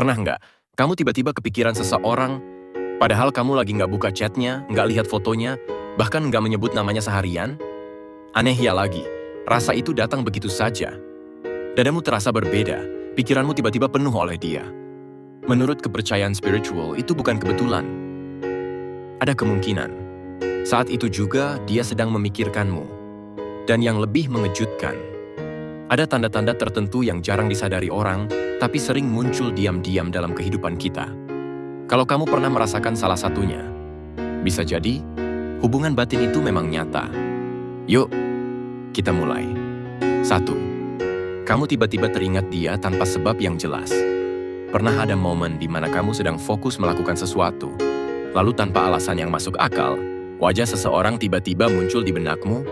Pernah nggak, kamu tiba-tiba kepikiran seseorang, padahal kamu lagi nggak buka chatnya, nggak lihat fotonya, bahkan nggak menyebut namanya seharian? Aneh ya lagi, rasa itu datang begitu saja. Dadamu terasa berbeda, pikiranmu tiba-tiba penuh oleh dia. Menurut kepercayaan spiritual, itu bukan kebetulan. Ada kemungkinan, saat itu juga dia sedang memikirkanmu. Dan yang lebih mengejutkan, ada tanda-tanda tertentu yang jarang disadari orang, tapi sering muncul diam-diam dalam kehidupan kita. Kalau kamu pernah merasakan salah satunya, bisa jadi hubungan batin itu memang nyata. Yuk, kita mulai. 1. Kamu tiba-tiba teringat dia tanpa sebab yang jelas. Pernah ada momen di mana kamu sedang fokus melakukan sesuatu, lalu tanpa alasan yang masuk akal, wajah seseorang tiba-tiba muncul di benakmu?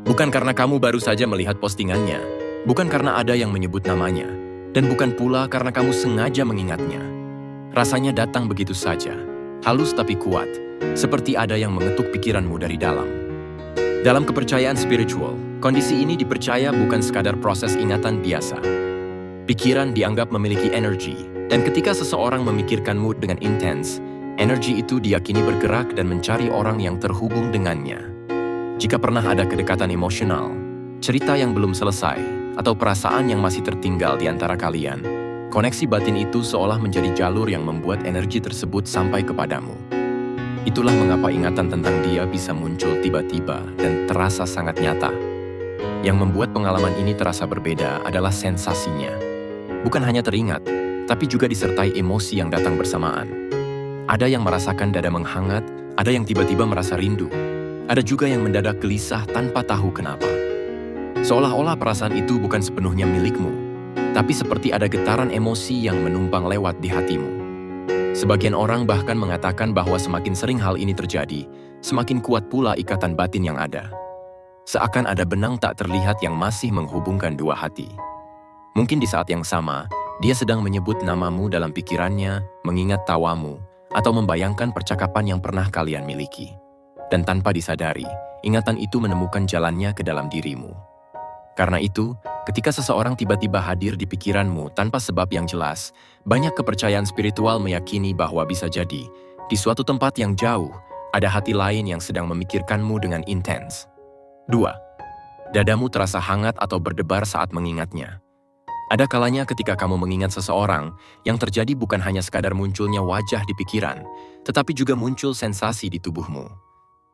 Bukan karena kamu baru saja melihat postingannya, bukan karena ada yang menyebut namanya, dan bukan pula karena kamu sengaja mengingatnya. Rasanya datang begitu saja, halus tapi kuat, seperti ada yang mengetuk pikiranmu dari dalam. Dalam kepercayaan spiritual, kondisi ini dipercaya bukan sekadar proses ingatan biasa. Pikiran dianggap memiliki energi, dan ketika seseorang memikirkanmu dengan intens, energi itu diyakini bergerak dan mencari orang yang terhubung dengannya. Jika pernah ada kedekatan emosional, cerita yang belum selesai, atau perasaan yang masih tertinggal di antara kalian, koneksi batin itu seolah menjadi jalur yang membuat energi tersebut sampai kepadamu. Itulah mengapa ingatan tentang dia bisa muncul tiba-tiba dan terasa sangat nyata. Yang membuat pengalaman ini terasa berbeda adalah sensasinya. Bukan hanya teringat, tapi juga disertai emosi yang datang bersamaan. Ada yang merasakan dada menghangat, ada yang tiba-tiba merasa rindu. Ada juga yang mendadak gelisah tanpa tahu kenapa. Seolah-olah perasaan itu bukan sepenuhnya milikmu, tapi seperti ada getaran emosi yang menumpang lewat di hatimu. Sebagian orang bahkan mengatakan bahwa semakin sering hal ini terjadi, semakin kuat pula ikatan batin yang ada. Seakan ada benang tak terlihat yang masih menghubungkan dua hati. Mungkin di saat yang sama, dia sedang menyebut namamu dalam pikirannya, mengingat tawamu, atau membayangkan percakapan yang pernah kalian miliki. Dan tanpa disadari, ingatan itu menemukan jalannya ke dalam dirimu. Karena itu, ketika seseorang tiba-tiba hadir di pikiranmu tanpa sebab yang jelas, banyak kepercayaan spiritual meyakini bahwa bisa jadi, di suatu tempat yang jauh, ada hati lain yang sedang memikirkanmu dengan intens. 2. Dadamu terasa hangat atau berdebar saat mengingatnya. Ada kalanya ketika kamu mengingat seseorang, yang terjadi bukan hanya sekadar munculnya wajah di pikiran, tetapi juga muncul sensasi di tubuhmu.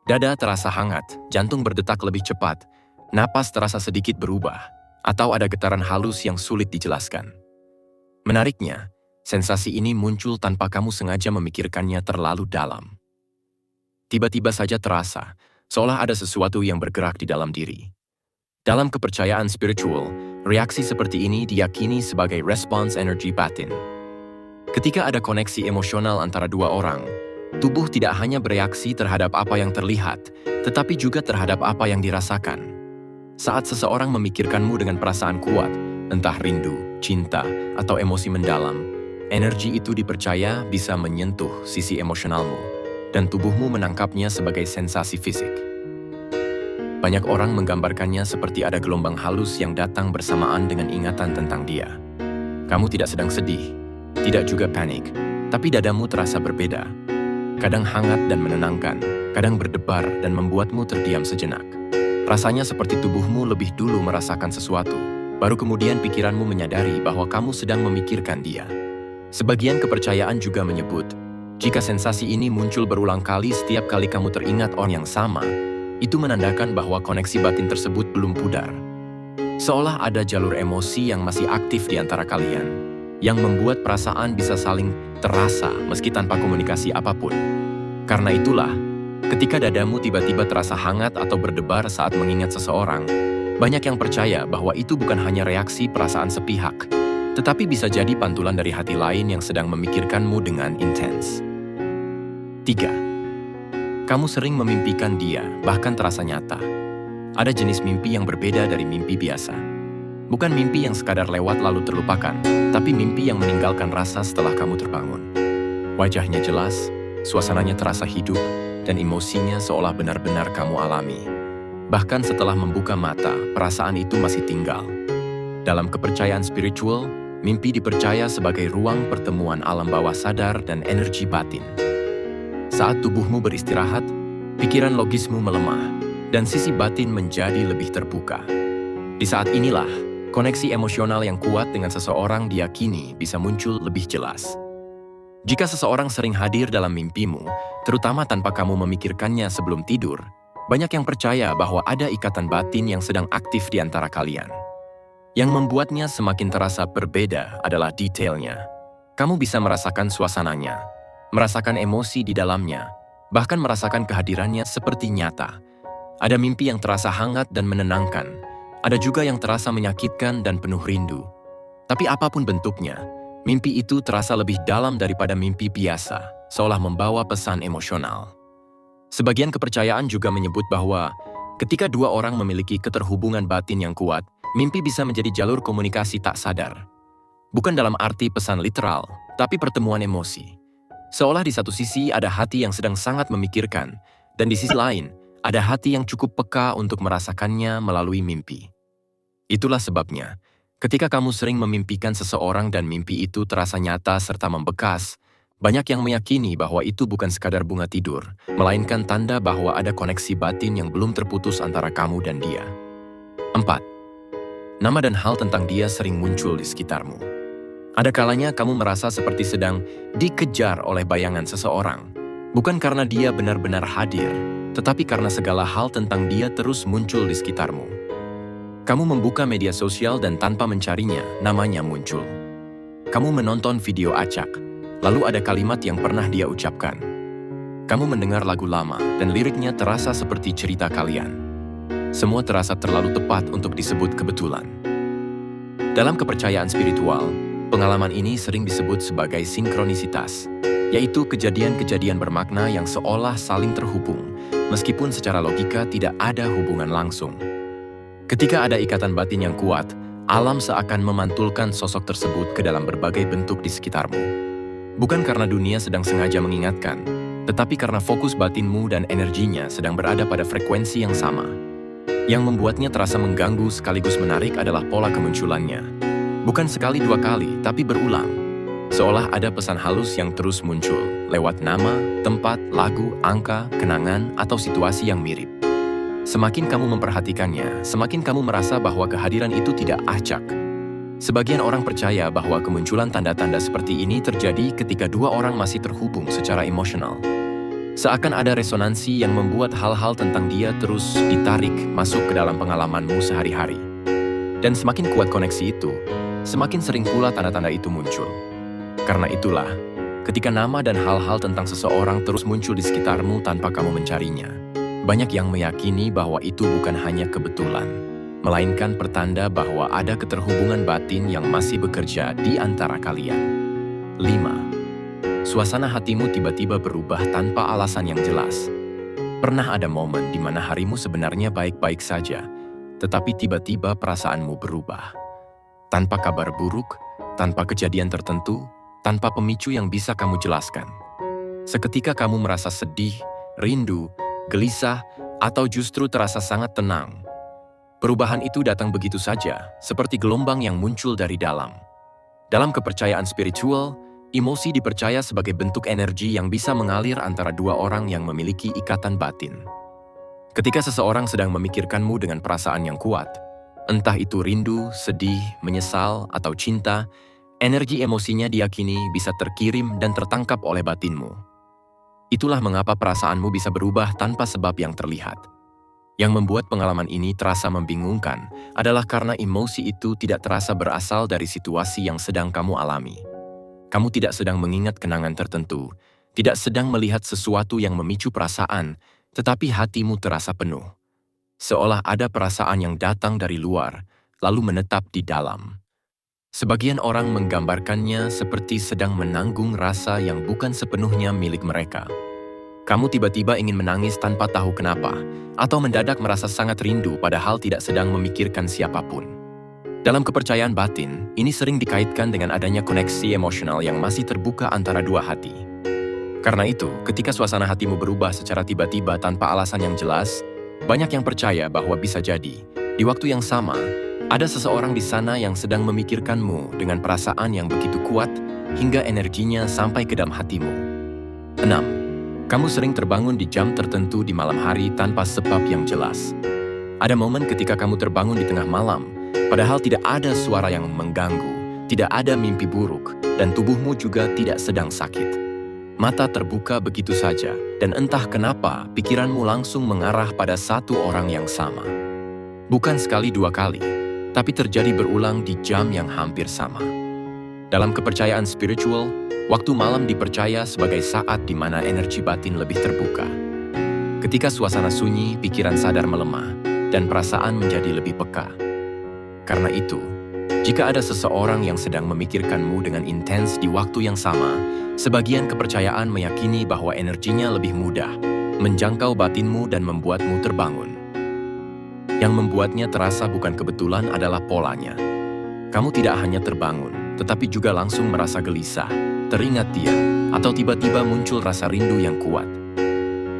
Dada terasa hangat, jantung berdetak lebih cepat, napas terasa sedikit berubah, atau ada getaran halus yang sulit dijelaskan. Menariknya, sensasi ini muncul tanpa kamu sengaja memikirkannya terlalu dalam. Tiba-tiba saja terasa, seolah ada sesuatu yang bergerak di dalam diri. Dalam kepercayaan spiritual, reaksi seperti ini diyakini sebagai respons energi batin. Ketika ada koneksi emosional antara dua orang, tubuh tidak hanya bereaksi terhadap apa yang terlihat, tetapi juga terhadap apa yang dirasakan. Saat seseorang memikirkanmu dengan perasaan kuat, entah rindu, cinta, atau emosi mendalam, energi itu dipercaya bisa menyentuh sisi emosionalmu, dan tubuhmu menangkapnya sebagai sensasi fisik. Banyak orang menggambarkannya seperti ada gelombang halus yang datang bersamaan dengan ingatan tentang dia. Kamu tidak sedang sedih, tidak juga panik, tapi dadamu terasa berbeda. Kadang hangat dan menenangkan, kadang berdebar dan membuatmu terdiam sejenak. Rasanya seperti tubuhmu lebih dulu merasakan sesuatu, baru kemudian pikiranmu menyadari bahwa kamu sedang memikirkan dia. Sebagian kepercayaan juga menyebut, jika sensasi ini muncul berulang kali setiap kali kamu teringat orang yang sama, itu menandakan bahwa koneksi batin tersebut belum pudar. Seolah ada jalur emosi yang masih aktif di antara kalian, yang membuat perasaan bisa saling terasa meski tanpa komunikasi apapun. Karena itulah, ketika dadamu tiba-tiba terasa hangat atau berdebar saat mengingat seseorang, banyak yang percaya bahwa itu bukan hanya reaksi perasaan sepihak, tetapi bisa jadi pantulan dari hati lain yang sedang memikirkanmu dengan intens. 3. Kamu sering memimpikan dia, bahkan terasa nyata. Ada jenis mimpi yang berbeda dari mimpi biasa. Bukan mimpi yang sekadar lewat lalu terlupakan, tapi mimpi yang meninggalkan rasa setelah kamu terbangun. Wajahnya jelas, suasananya terasa hidup, dan emosinya seolah benar-benar kamu alami. Bahkan setelah membuka mata, perasaan itu masih tinggal. Dalam kepercayaan spiritual, mimpi dipercaya sebagai ruang pertemuan alam bawah sadar dan energi batin. Saat tubuhmu beristirahat, pikiran logismu melemah, dan sisi batin menjadi lebih terbuka. Di saat inilah, koneksi emosional yang kuat dengan seseorang diyakini bisa muncul lebih jelas. Jika seseorang sering hadir dalam mimpimu, terutama tanpa kamu memikirkannya sebelum tidur, banyak yang percaya bahwa ada ikatan batin yang sedang aktif di antara kalian. Yang membuatnya semakin terasa berbeda adalah detailnya. Kamu bisa merasakan suasananya, merasakan emosi di dalamnya, bahkan merasakan kehadirannya seperti nyata. Ada mimpi yang terasa hangat dan menenangkan, ada juga yang terasa menyakitkan dan penuh rindu. Tapi apapun bentuknya, mimpi itu terasa lebih dalam daripada mimpi biasa, seolah membawa pesan emosional. Sebagian kepercayaan juga menyebut bahwa ketika dua orang memiliki keterhubungan batin yang kuat, mimpi bisa menjadi jalur komunikasi tak sadar. Bukan dalam arti pesan literal, tapi pertemuan emosi. Seolah di satu sisi ada hati yang sedang sangat memikirkan, dan di sisi lain, ada hati yang cukup peka untuk merasakannya melalui mimpi. Itulah sebabnya, ketika kamu sering memimpikan seseorang dan mimpi itu terasa nyata serta membekas, banyak yang meyakini bahwa itu bukan sekadar bunga tidur, melainkan tanda bahwa ada koneksi batin yang belum terputus antara kamu dan dia. 4. Nama dan hal tentang dia sering muncul di sekitarmu. Ada kalanya kamu merasa seperti sedang dikejar oleh bayangan seseorang, bukan karena dia benar-benar hadir, tetapi karena segala hal tentang dia terus muncul di sekitarmu. Kamu membuka media sosial dan tanpa mencarinya, namanya muncul. Kamu menonton video acak, lalu ada kalimat yang pernah dia ucapkan. Kamu mendengar lagu lama dan liriknya terasa seperti cerita kalian. Semua terasa terlalu tepat untuk disebut kebetulan. Dalam kepercayaan spiritual, pengalaman ini sering disebut sebagai sinkronisitas, yaitu kejadian-kejadian bermakna yang seolah saling terhubung, meskipun secara logika tidak ada hubungan langsung. Ketika ada ikatan batin yang kuat, alam seakan memantulkan sosok tersebut ke dalam berbagai bentuk di sekitarmu. Bukan karena dunia sedang sengaja mengingatkan, tetapi karena fokus batinmu dan energinya sedang berada pada frekuensi yang sama. Yang membuatnya terasa mengganggu sekaligus menarik adalah pola kemunculannya. Bukan sekali dua kali, tapi berulang. Seolah ada pesan halus yang terus muncul, lewat nama, tempat, lagu, angka, kenangan, atau situasi yang mirip. Semakin kamu memperhatikannya, semakin kamu merasa bahwa kehadiran itu tidak acak. Sebagian orang percaya bahwa kemunculan tanda-tanda seperti ini terjadi ketika dua orang masih terhubung secara emosional. Seakan ada resonansi yang membuat hal-hal tentang dia terus ditarik masuk ke dalam pengalamanmu sehari-hari. Dan semakin kuat koneksi itu, semakin sering pula tanda-tanda itu muncul. Karena itulah, ketika nama dan hal-hal tentang seseorang terus muncul di sekitarmu tanpa kamu mencarinya, banyak yang meyakini bahwa itu bukan hanya kebetulan, melainkan pertanda bahwa ada keterhubungan batin yang masih bekerja di antara kalian. 5. Suasana hatimu tiba-tiba berubah tanpa alasan yang jelas. Pernah ada momen di mana harimu sebenarnya baik-baik saja, tetapi tiba-tiba perasaanmu berubah. Tanpa kabar buruk, tanpa kejadian tertentu, tanpa pemicu yang bisa kamu jelaskan. Seketika kamu merasa sedih, rindu, gelisah, atau justru terasa sangat tenang. Perubahan itu datang begitu saja, seperti gelombang yang muncul dari dalam. Dalam kepercayaan spiritual, emosi dipercaya sebagai bentuk energi yang bisa mengalir antara dua orang yang memiliki ikatan batin. Ketika seseorang sedang memikirkanmu dengan perasaan yang kuat, entah itu rindu, sedih, menyesal, atau cinta, energi emosinya diyakini bisa terkirim dan tertangkap oleh batinmu. Itulah mengapa perasaanmu bisa berubah tanpa sebab yang terlihat. Yang membuat pengalaman ini terasa membingungkan adalah karena emosi itu tidak terasa berasal dari situasi yang sedang kamu alami. Kamu tidak sedang mengingat kenangan tertentu, tidak sedang melihat sesuatu yang memicu perasaan, tetapi hatimu terasa penuh. Seolah ada perasaan yang datang dari luar, lalu menetap di dalam. Sebagian orang menggambarkannya seperti sedang menanggung rasa yang bukan sepenuhnya milik mereka. Kamu tiba-tiba ingin menangis tanpa tahu kenapa, atau mendadak merasa sangat rindu padahal tidak sedang memikirkan siapapun. Dalam kepercayaan batin, ini sering dikaitkan dengan adanya koneksi emosional yang masih terbuka antara dua hati. Karena itu, ketika suasana hatimu berubah secara tiba-tiba tanpa alasan yang jelas, banyak yang percaya bahwa bisa jadi, di waktu yang sama, Ada seseorang di sana yang sedang memikirkanmu dengan perasaan yang begitu kuat hingga energinya sampai ke dalam hatimu. 6. Kamu sering terbangun di jam tertentu di malam hari tanpa sebab yang jelas. Ada momen ketika kamu terbangun di tengah malam, padahal tidak ada suara yang mengganggu, tidak ada mimpi buruk, dan tubuhmu juga tidak sedang sakit. Mata terbuka begitu saja, dan entah kenapa pikiranmu langsung mengarah pada satu orang yang sama. Bukan sekali dua kali, tapi terjadi berulang di jam yang hampir sama. Dalam kepercayaan spiritual, waktu malam dipercaya sebagai saat di mana energi batin lebih terbuka. Ketika suasana sunyi, pikiran sadar melemah, dan perasaan menjadi lebih peka. Karena itu, jika ada seseorang yang sedang memikirkanmu dengan intens di waktu yang sama, sebagian kepercayaan meyakini bahwa energinya lebih mudah menjangkau batinmu dan membuatmu terbangun. Yang membuatnya terasa bukan kebetulan adalah polanya. Kamu tidak hanya terbangun, tetapi juga langsung merasa gelisah, teringat dia, atau tiba-tiba muncul rasa rindu yang kuat.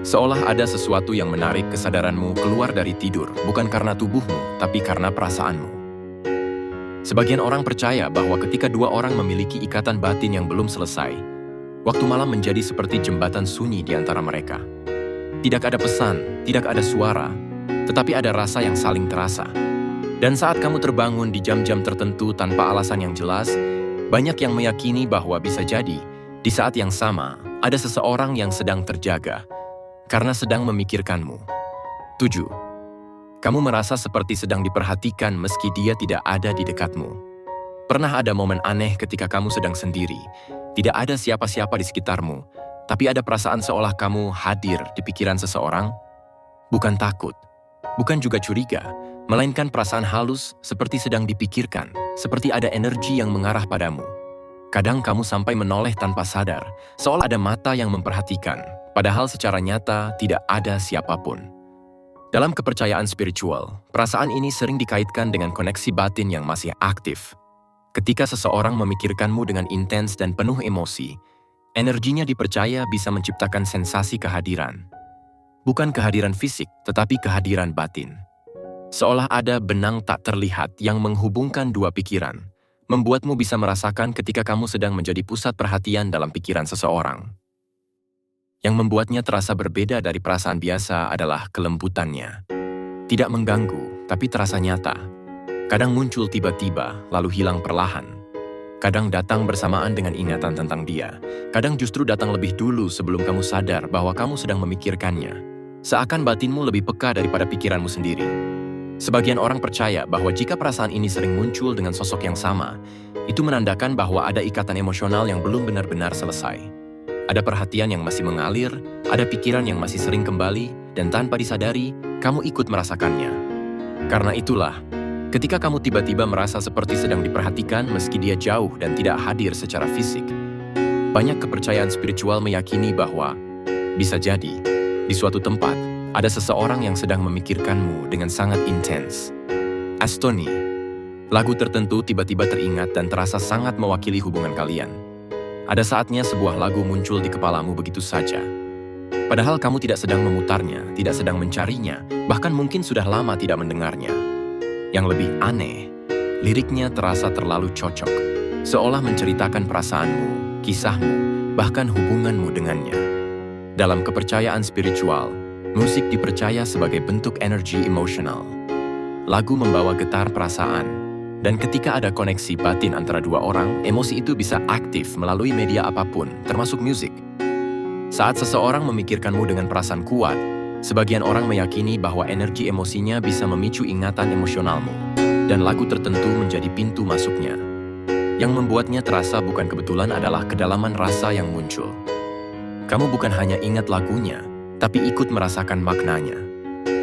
Seolah ada sesuatu yang menarik kesadaranmu keluar dari tidur, bukan karena tubuhmu, tapi karena perasaanmu. Sebagian orang percaya bahwa ketika dua orang memiliki ikatan batin yang belum selesai, waktu malam menjadi seperti jembatan sunyi di antara mereka. Tidak ada pesan, tidak ada suara, tetapi ada rasa yang saling terasa. Dan saat kamu terbangun di jam-jam tertentu tanpa alasan yang jelas, banyak yang meyakini bahwa bisa jadi, di saat yang sama, ada seseorang yang sedang terjaga, karena sedang memikirkanmu. 7. Kamu merasa seperti sedang diperhatikan meski dia tidak ada di dekatmu. Pernah ada momen aneh ketika kamu sedang sendiri, tidak ada siapa-siapa di sekitarmu, tapi ada perasaan seolah kamu hadir di pikiran seseorang? Bukan takut, bukan juga curiga, melainkan perasaan halus seperti sedang dipikirkan, seperti ada energi yang mengarah padamu. Kadang kamu sampai menoleh tanpa sadar, seolah ada mata yang memperhatikan, padahal secara nyata tidak ada siapapun. Dalam kepercayaan spiritual, perasaan ini sering dikaitkan dengan koneksi batin yang masih aktif. Ketika seseorang memikirkanmu dengan intens dan penuh emosi, energinya dipercaya bisa menciptakan sensasi kehadiran. Bukan kehadiran fisik, tetapi kehadiran batin. Seolah ada benang tak terlihat yang menghubungkan dua pikiran, membuatmu bisa merasakan ketika kamu sedang menjadi pusat perhatian dalam pikiran seseorang. Yang membuatnya terasa berbeda dari perasaan biasa adalah kelembutannya. Tidak mengganggu, tapi terasa nyata. Kadang muncul tiba-tiba, lalu hilang perlahan. Kadang datang bersamaan dengan ingatan tentang dia. Kadang justru datang lebih dulu sebelum kamu sadar bahwa kamu sedang memikirkannya. Seakan batinmu lebih peka daripada pikiranmu sendiri. Sebagian orang percaya bahwa jika perasaan ini sering muncul dengan sosok yang sama, itu menandakan bahwa ada ikatan emosional yang belum benar-benar selesai. Ada perhatian yang masih mengalir, ada pikiran yang masih sering kembali, dan tanpa disadari, kamu ikut merasakannya. Karena itulah, ketika kamu tiba-tiba merasa seperti sedang diperhatikan meski dia jauh dan tidak hadir secara fisik, banyak kepercayaan spiritual meyakini bahwa bisa jadi, di suatu tempat, ada seseorang yang sedang memikirkanmu dengan sangat intens. Astoni, lagu tertentu tiba-tiba teringat dan terasa sangat mewakili hubungan kalian. Ada saatnya sebuah lagu muncul di kepalamu begitu saja. Padahal kamu tidak sedang memutarnya, tidak sedang mencarinya, bahkan mungkin sudah lama tidak mendengarnya. Yang lebih aneh, liriknya terasa terlalu cocok, seolah menceritakan perasaanmu, kisahmu, bahkan hubunganmu dengannya. Dalam kepercayaan spiritual, musik dipercaya sebagai bentuk energi emosional. Lagu membawa getar perasaan, dan ketika ada koneksi batin antara dua orang, emosi itu bisa aktif melalui media apapun, termasuk musik. Saat seseorang memikirkanmu dengan perasaan kuat, sebagian orang meyakini bahwa energi emosinya bisa memicu ingatan emosionalmu, dan lagu tertentu menjadi pintu masuknya. Yang membuatnya terasa bukan kebetulan adalah kedalaman rasa yang muncul. Kamu bukan hanya ingat lagunya, tapi ikut merasakan maknanya.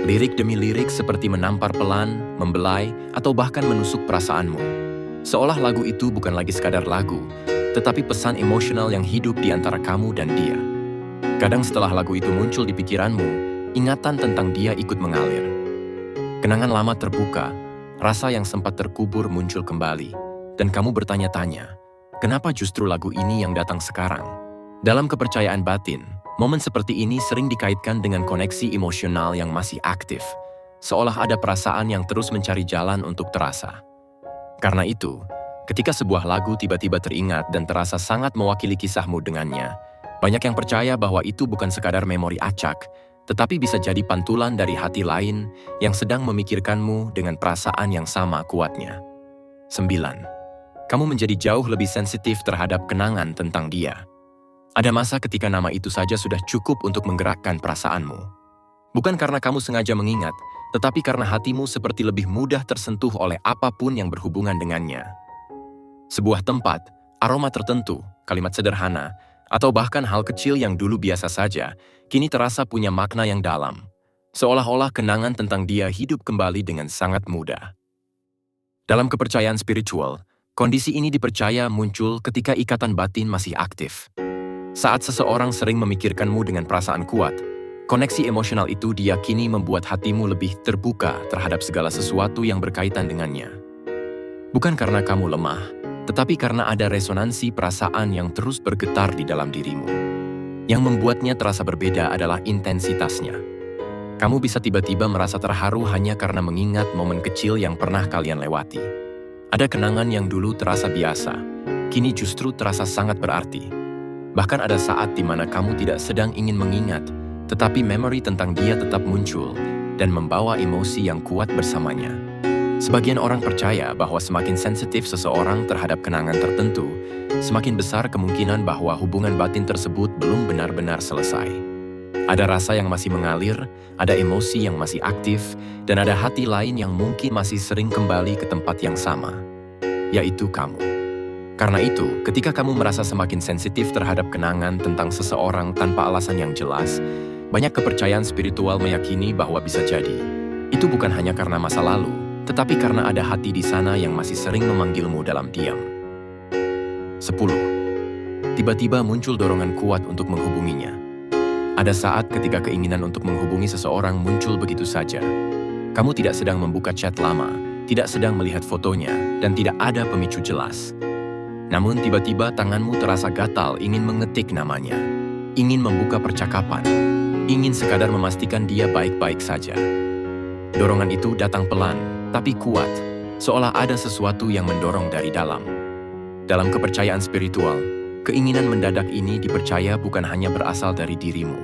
Lirik demi lirik seperti menampar pelan, membelai, atau bahkan menusuk perasaanmu. Seolah lagu itu bukan lagi sekadar lagu, tetapi pesan emosional yang hidup di antara kamu dan dia. Kadang setelah lagu itu muncul di pikiranmu, ingatan tentang dia ikut mengalir. Kenangan lama terbuka, rasa yang sempat terkubur muncul kembali, dan kamu bertanya-tanya, kenapa justru lagu ini yang datang sekarang? Dalam kepercayaan batin, momen seperti ini sering dikaitkan dengan koneksi emosional yang masih aktif. seolah ada perasaan yang terus mencari jalan untuk terasa. Karena itu, ketika sebuah lagu tiba-tiba teringat dan terasa sangat mewakili kisahmu dengannya, banyak yang percaya bahwa itu bukan sekadar memori acak, tetapi bisa jadi pantulan dari hati lain yang sedang memikirkanmu dengan perasaan yang sama kuatnya. 9. Kamu menjadi jauh lebih sensitif terhadap kenangan tentang dia. Ada masa ketika nama itu saja sudah cukup untuk menggerakkan perasaanmu. Bukan karena kamu sengaja mengingat, tetapi karena hatimu seperti lebih mudah tersentuh oleh apapun yang berhubungan dengannya. Sebuah tempat, aroma tertentu, kalimat sederhana, atau bahkan hal kecil yang dulu biasa saja, kini terasa punya makna yang dalam. Seolah-olah kenangan tentang dia hidup kembali dengan sangat mudah. Dalam kepercayaan spiritual, kondisi ini dipercaya muncul ketika ikatan batin masih aktif. Saat seseorang sering memikirkanmu dengan perasaan kuat, koneksi emosional itu diyakini membuat hatimu lebih terbuka terhadap segala sesuatu yang berkaitan dengannya. Bukan karena kamu lemah, tetapi karena ada resonansi perasaan yang terus bergetar di dalam dirimu. Yang membuatnya terasa berbeda adalah intensitasnya. Kamu bisa tiba-tiba merasa terharu hanya karena mengingat momen kecil yang pernah kalian lewati. Ada kenangan yang dulu terasa biasa, kini justru terasa sangat berarti. Bahkan ada saat di mana kamu tidak sedang ingin mengingat, tetapi memori tentang dia tetap muncul dan membawa emosi yang kuat bersamanya. Sebagian orang percaya bahwa semakin sensitif seseorang terhadap kenangan tertentu, semakin besar kemungkinan bahwa hubungan batin tersebut belum benar-benar selesai. Ada rasa yang masih mengalir, ada emosi yang masih aktif, dan ada hati lain yang mungkin masih sering kembali ke tempat yang sama, yaitu kamu. Karena itu, ketika kamu merasa semakin sensitif terhadap kenangan tentang seseorang tanpa alasan yang jelas, banyak kepercayaan spiritual meyakini bahwa bisa jadi itu bukan hanya karena masa lalu, tetapi karena ada hati di sana yang masih sering memanggilmu dalam diam. 10. Tiba-tiba muncul dorongan kuat untuk menghubunginya. Ada saat ketika keinginan untuk menghubungi seseorang muncul begitu saja. Kamu tidak sedang membuka chat lama, tidak sedang melihat fotonya, dan tidak ada pemicu jelas. Namun tiba-tiba tanganmu terasa gatal ingin mengetik namanya, ingin membuka percakapan, ingin sekadar memastikan dia baik-baik saja. Dorongan itu datang pelan, tapi kuat, seolah ada sesuatu yang mendorong dari dalam. Dalam kepercayaan spiritual, keinginan mendadak ini dipercaya bukan hanya berasal dari dirimu.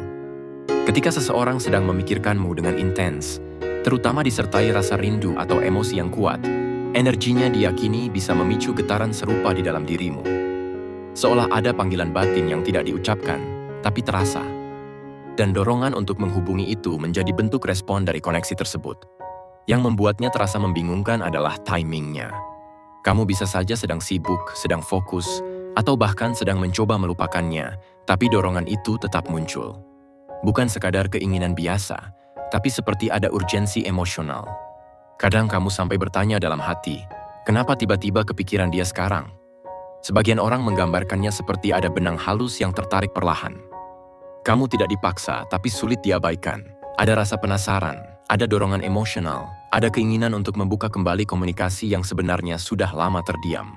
Ketika seseorang sedang memikirkanmu dengan intens, terutama disertai rasa rindu atau emosi yang kuat, energinya diyakini bisa memicu getaran serupa di dalam dirimu. Seolah ada panggilan batin yang tidak diucapkan, tapi terasa. Dan dorongan untuk menghubungi itu menjadi bentuk respon dari koneksi tersebut. Yang membuatnya terasa membingungkan adalah timingnya. Kamu bisa saja sedang sibuk, sedang fokus, atau bahkan sedang mencoba melupakannya, tapi dorongan itu tetap muncul. Bukan sekadar keinginan biasa, tapi seperti ada urgensi emosional. Kadang kamu sampai bertanya dalam hati, kenapa tiba-tiba kepikiran dia sekarang? Sebagian orang menggambarkannya seperti ada benang halus yang tertarik perlahan. Kamu tidak dipaksa, tapi sulit diabaikan. Ada rasa penasaran, ada dorongan emosional, ada keinginan untuk membuka kembali komunikasi yang sebenarnya sudah lama terdiam.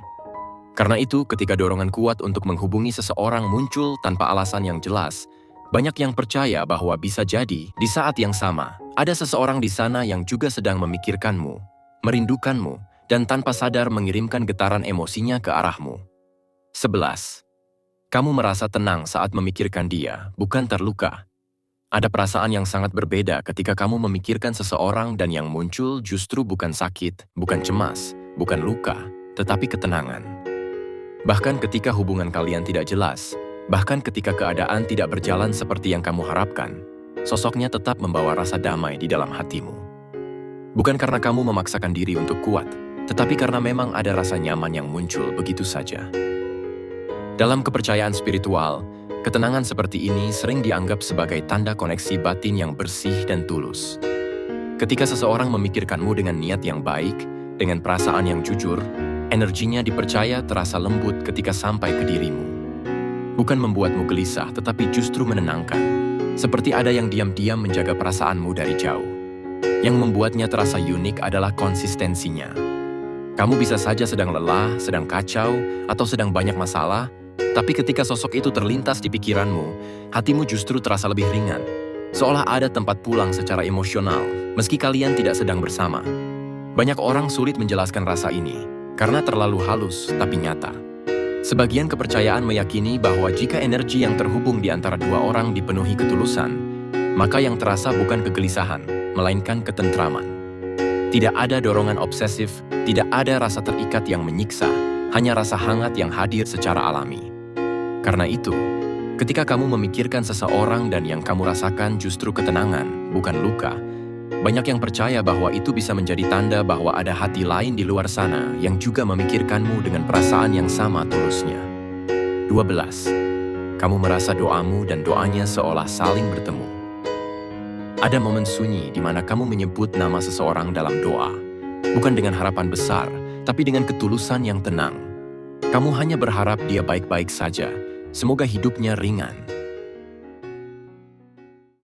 Karena itu, ketika dorongan kuat untuk menghubungi seseorang muncul tanpa alasan yang jelas, banyak yang percaya bahwa bisa jadi di saat yang sama, ada seseorang di sana yang juga sedang memikirkanmu, merindukanmu, dan tanpa sadar mengirimkan getaran emosinya ke arahmu. 11. Kamu merasa tenang saat memikirkan dia, bukan terluka. Ada perasaan yang sangat berbeda ketika kamu memikirkan seseorang dan yang muncul justru bukan sakit, bukan cemas, bukan luka, tetapi ketenangan. Bahkan ketika hubungan kalian tidak jelas, bahkan ketika keadaan tidak berjalan seperti yang kamu harapkan, sosoknya tetap membawa rasa damai di dalam hatimu. Bukan karena kamu memaksakan diri untuk kuat, tetapi karena memang ada rasa nyaman yang muncul begitu saja. Dalam kepercayaan spiritual, ketenangan seperti ini sering dianggap sebagai tanda koneksi batin yang bersih dan tulus. Ketika seseorang memikirkanmu dengan niat yang baik, dengan perasaan yang jujur, energinya dipercaya terasa lembut ketika sampai ke dirimu. Bukan membuatmu gelisah, tetapi justru menenangkan. Seperti ada yang diam-diam menjaga perasaanmu dari jauh. Yang membuatnya terasa unik adalah konsistensinya. Kamu bisa saja sedang lelah, sedang kacau, atau sedang banyak masalah, tapi ketika sosok itu terlintas di pikiranmu, hatimu justru terasa lebih ringan. Seolah ada tempat pulang secara emosional, meski kalian tidak sedang bersama. Banyak orang sulit menjelaskan rasa ini, karena terlalu halus tapi nyata. Sebagian kepercayaan meyakini bahwa jika energi yang terhubung di antara dua orang dipenuhi ketulusan, maka yang terasa bukan kegelisahan, melainkan ketentraman. Tidak ada dorongan obsesif, tidak ada rasa terikat yang menyiksa, hanya rasa hangat yang hadir secara alami. Karena itu, ketika kamu memikirkan seseorang dan yang kamu rasakan justru ketenangan, bukan luka, banyak yang percaya bahwa itu bisa menjadi tanda bahwa ada hati lain di luar sana yang juga memikirkanmu dengan perasaan yang sama tulusnya. 12. Kamu merasa doamu dan doanya seolah saling bertemu. Ada momen sunyi di mana kamu menyebut nama seseorang dalam doa, bukan dengan harapan besar, tapi dengan ketulusan yang tenang. Kamu hanya berharap dia baik-baik saja, semoga hidupnya ringan,